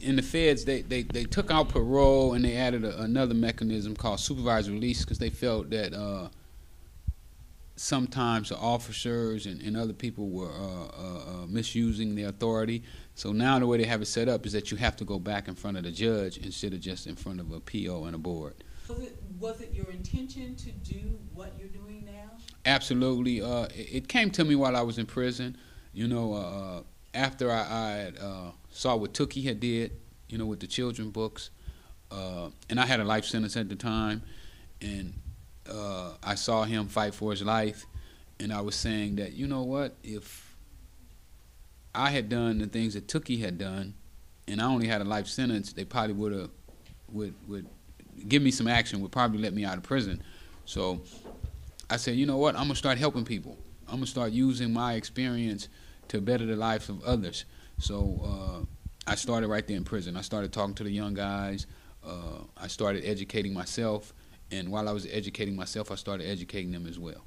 in the feds, they took out parole and they added another mechanism called supervised release because they felt that sometimes the officers and other people were misusing their authority. So now the way they have it set up is that you have to go back in front of the judge instead of just in front of a PO and a board. Was it your intention to do what you're doing now? Absolutely. It came to me while I was in prison. You know, after I saw what Tookie had did, you know, with the children books, and I had a life sentence at the time, and I saw him fight for his life, and I was saying that, you know what, if I had done the things that Tookie had done, and I only had a life sentence, they probably would give me some action, would probably let me out of prison. So I said, you know what, I'm gonna start helping people. I'm gonna start using my experience to better the lives of others. So I started right there in prison. I started talking to the young guys. I started educating myself, and while I was educating myself, I started educating them as well.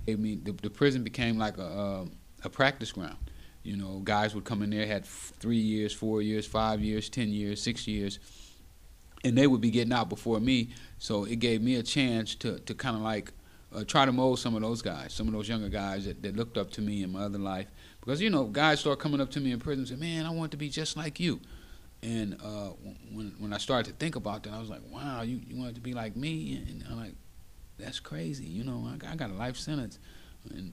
Okay. I mean, the prison became like a practice ground. You know, guys would come in there, had 3 years, 4 years, 5 years, 10 years, 6 years, and they would be getting out before me. So it gave me a chance to kind of like try to mold some of those guys, some of those younger guys that looked up to me in my other life. Because, you know, guys start coming up to me in prison and say, man, I want to be just like you. And when I started to think about that, I was like, wow, you wanted to be like me? And I'm like, that's crazy. You know, I got a life sentence. And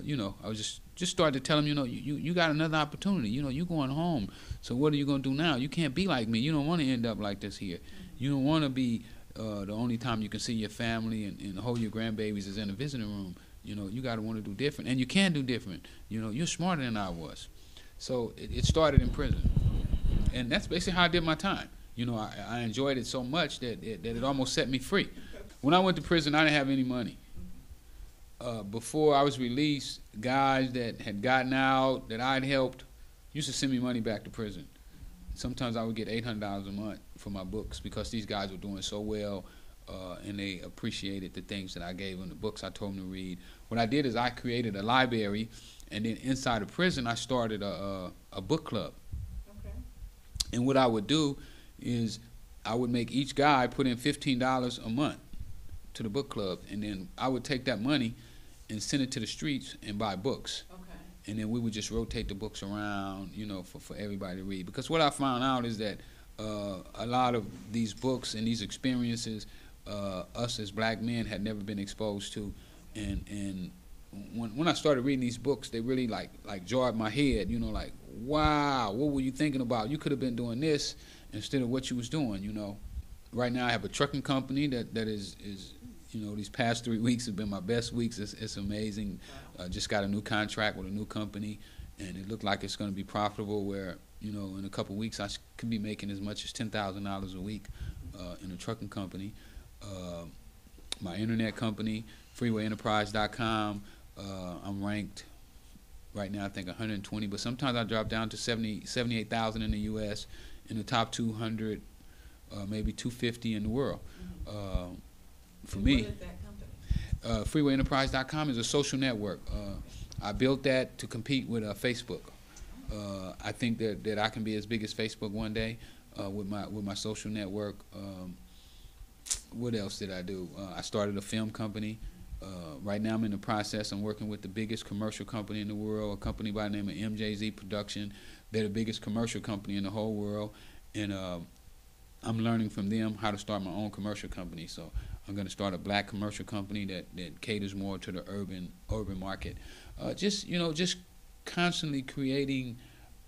you know, I was just started to tell them, you know, you got another opportunity. You know, you going home. So what are you going to do now? You can't be like me. You don't want to end up like this here. You don't want to be the only time you can see your family and hold your grandbabies is in the visiting room. You know, you got to want to do different. And you can do different. You know, you're smarter than I was. So it started in prison. And that's basically how I did my time. You know, I enjoyed it so much that it almost set me free. When I went to prison, I didn't have any money. Before I was released, guys that had gotten out, that I'd helped, used to send me money back to prison. Sometimes I would get $800 a month for my books because these guys were doing so well, and they appreciated the things that I gave them, the books I told them to read. What I did is I created a library, and then inside of prison I started a book club. Okay. And what I would do is I would make each guy put in $15 a month to the book club, and then I would take that money and send it to the streets and buy books. Okay. And then we would just rotate the books around, you know, for everybody to read. Because what I found out is that a lot of these books and these experiences, us as black men had never been exposed to. And when I started reading these books, they really like jarred my head, you know, like, wow, what were you thinking about? You could have been doing this instead of what you was doing, you know. Right now I have a trucking company that is you know, these past 3 weeks have been my best weeks. It's amazing. Just got a new contract with a new company, and it looked like it's going to be profitable where, you know, in a couple of weeks I could be making as much as $10,000 a week in a trucking company. My internet company, freewayenterprise.com, I'm ranked right now I think 120, but sometimes I drop down to 78,000 in the U.S., in the top 200, maybe 250 in the world. For me, what is that company? Freewayenterprise.com is a social network. I built that to compete with Facebook. I think that I can be as big as Facebook one day with my social network. What else did I do? I started a film company. Right now I'm in the process. I'm working with the biggest commercial company in the world, a company by the name of MJZ Production. They're the biggest commercial company in the whole world, and I'm learning from them how to start my own commercial company. So I'm going to start a black commercial company that caters more to the urban market. Just, you know, just constantly creating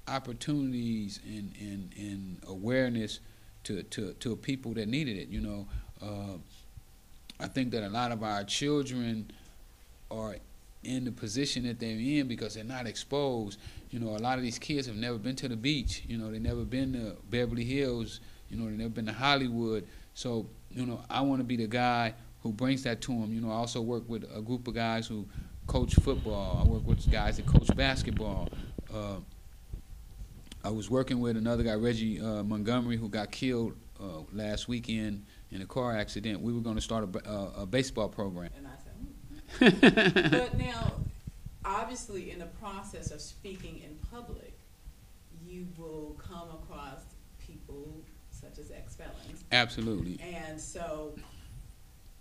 opportunities and awareness to people that needed it. You know, I think that a lot of our children are in the position that they're in because they're not exposed. You know, a lot of these kids have never been to the beach. You know, they've never been to Beverly Hills. You know, they've never been to Hollywood. So, you know, I want to be the guy who brings that to them. You know, I also work with a group of guys who coach football. I work with guys that coach basketball. I was working with another guy, Reggie Montgomery, who got killed last weekend in a car accident. We were going to start a baseball program. And I said, But now, obviously, in the process of speaking in public, you will come across people such as ex-felons. Absolutely. And so,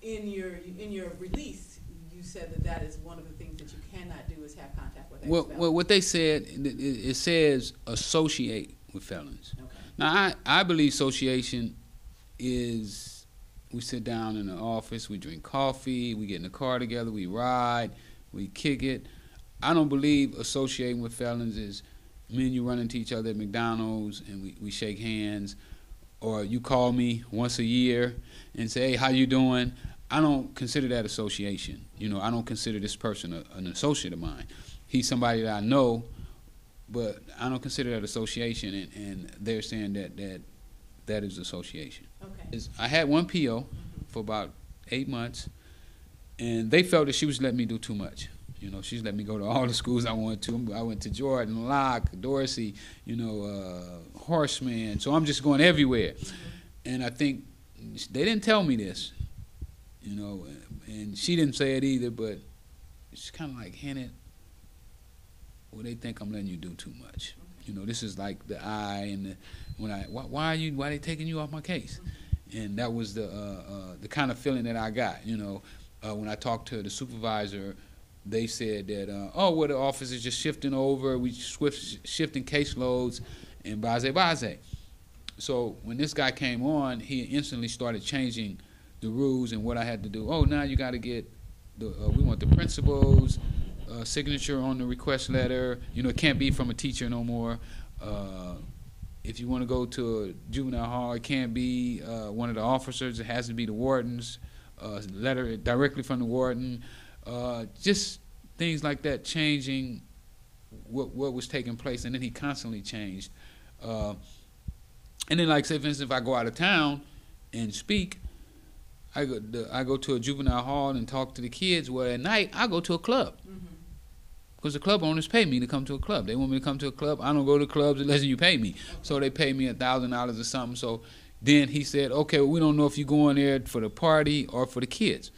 in your release, you said that is one of the things that you cannot do is have contact with ex-felons. Well, what they said, it says associate with felons. Okay. Now, I believe association is, we sit down in the office, we drink coffee, we get in the car together, we ride, we kick it. I don't believe associating with felons is me and you run into each other at McDonald's and we shake hands, or you call me once a year and say, hey, how you doing? I don't consider that association. You know, I don't consider this person an associate of mine. He's somebody that I know, but I don't consider that association, and they're saying that is association. Okay. I had one PO for about 8 months, and they felt that she was letting me do too much. You know, she's let me go to all the schools I wanted to. I went to Jordan, Locke, Dorsey, Horseman. So I'm just going everywhere. And I think they didn't tell me this, and she didn't say it either, but it's kind of like hinted, well, they think I'm letting you do too much. This is like the eye and why are they taking you off my case? And that was the kind of feeling that I got. When I talked to the supervisor, they said that, the office is just shifting over. We shifting caseloads and baze. So when this guy came on, he instantly started changing the rules and what I had to do. Oh, now you got to get we want the principal's signature on the request letter. It can't be from a teacher no more. If you want to go to a juvenile hall, it can't be one of the officers. It has to be the warden's letter directly from the warden. Just things like that, changing what was taking place, and then he constantly changed. And then, like, say, for instance, if I go out of town and speak, I go to a juvenile hall and talk to the kids. Well, at night, I go to a club. Because the club owners pay me to come to a club. They want me to come to a club. I don't go to clubs unless you pay me. So they pay me $1,000 or something. So then he said, okay, well, we don't know if you're going there for the party or for the kids.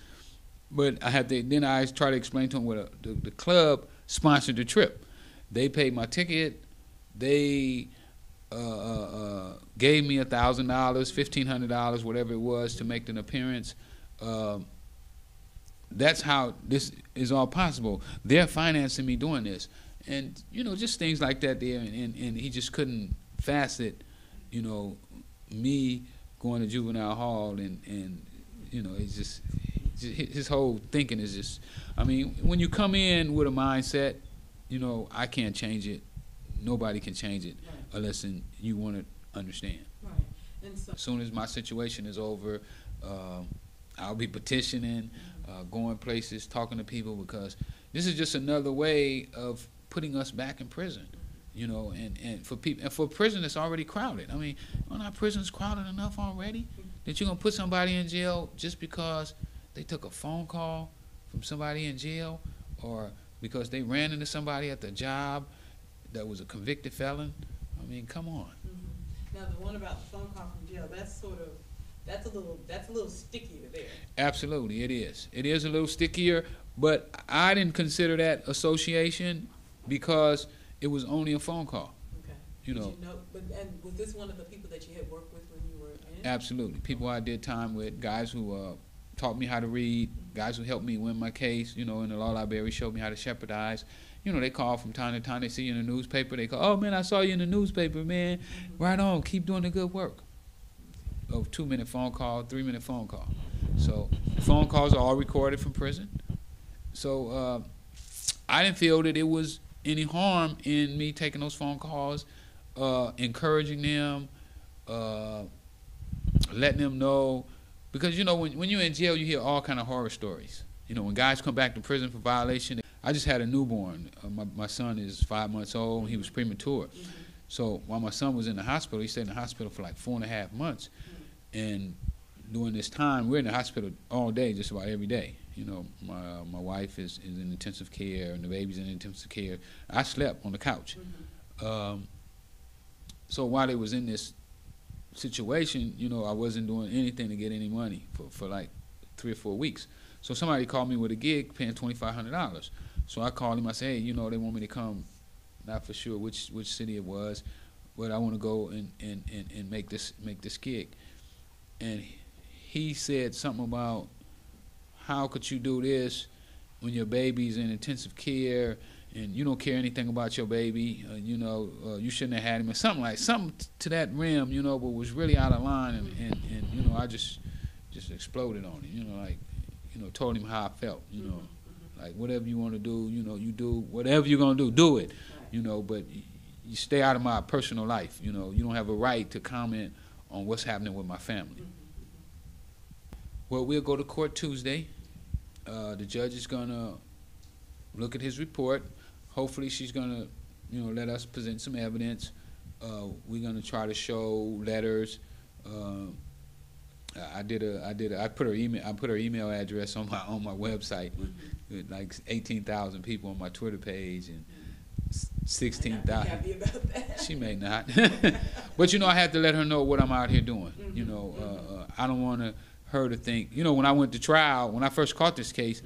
But then I try to explain to him what the club sponsored the trip. They paid my ticket. They gave me $1,000, $1,500, whatever it was, to make an appearance. That's how this is all possible. They're financing me doing this. And, just things like that there. And he just couldn't facet, me going to juvenile hall and it's just his whole thinking is just, when you come in with a mindset, I can't change it. Nobody can change it unless you want to understand. Right. And so, as soon as my situation is over, I'll be petitioning, going places, talking to people, because this is just another way of putting us back in prison, and for people, and for a prison that's already crowded. Aren't our prisons crowded enough already that you're gonna put somebody in jail just because they took a phone call from somebody in jail, or because they ran into somebody at the job that was a convicted felon? Come on. Now, the one about the phone call from jail, that's a little stickier there. Absolutely, it is. It is a little stickier, but I didn't consider that association because it was only a phone call. Okay. And was this one of the people that you had worked with when you were in? Absolutely. People I did time with, guys who taught me how to read, guys who helped me win my case, in the law library, showed me how to shepherdize. They call from time to time. They see you in the newspaper. They call, oh, man, I saw you in the newspaper, man. Right on. Keep doing the good work. A 2-minute phone call, 3-minute phone call. So phone calls are all recorded from prison. So I didn't feel that it was any harm in me taking those phone calls, encouraging them, letting them know. Because, when you're in jail, you hear all kind of horror stories. When guys come back to prison for violation. I just had a newborn. My son is 5 months old. He was premature. So while my son was in the hospital, he stayed in the hospital for like 4.5 months. And during this time, we're in the hospital all day, just about every day. My wife is in intensive care, and the baby's in intensive care. I slept on the couch. So while they was in this situation, I wasn't doing anything to get any money for like 3 or 4 weeks. So somebody called me with a gig paying $2,500. So I called him. I said, hey, they want me to come, not for sure which city it was, but I want to go and make this gig. And he said something about, how could you do this when your baby's in intensive care and you don't care anything about your baby? You shouldn't have had him, or something to that rim, but was really out of line. And I just exploded on him, told him how I felt, like, whatever you want to do, you do whatever you're gonna do it, but you stay out of my personal life. You don't have a right to comment on what's happening with my family. Well, we'll go to court Tuesday. The judge is gonna look at his report. Hopefully, she's gonna, let us present some evidence. We're gonna try to show letters. I put her email address on my website with like 18,000 people on my Twitter page and 16,000. Happy about that. She may not, but I had to let her know what I'm out here doing. I don't want her to think. When I went to trial, when I first caught this case,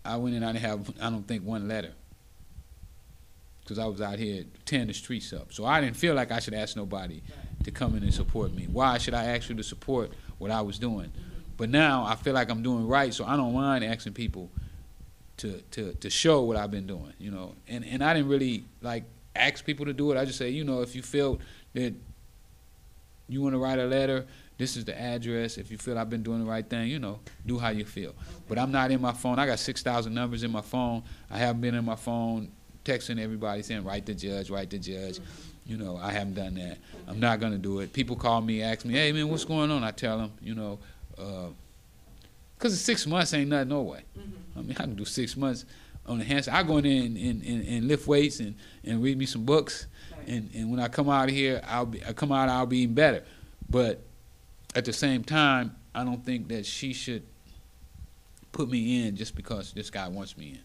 I went in. I didn't have, I don't think, one letter, because I was out here tearing the streets up. So I didn't feel like I should ask nobody to come in and support me. Why should I ask you to support what I was doing? But now I feel like I'm doing right, so I don't mind asking people to show what I've been doing, And I didn't really like ask people to do it. I just say, if you feel that you want to write a letter, this is the address. If you feel I've been doing the right thing, do how you feel. But I'm not in my phone. I got 6,000 numbers in my phone. I haven't been in my phone texting everybody saying, write the judge, write the judge. I haven't done that. I'm not going to do it. People call me, ask me, hey, man, what's going on? I tell them, because 6 months ain't nothing no way. I mean, I can do 6 months on the handstand. I go in there and lift weights and read me some books. And when I come out of here, I'll be even better. But at the same time, I don't think that she should put me in just because this guy wants me in.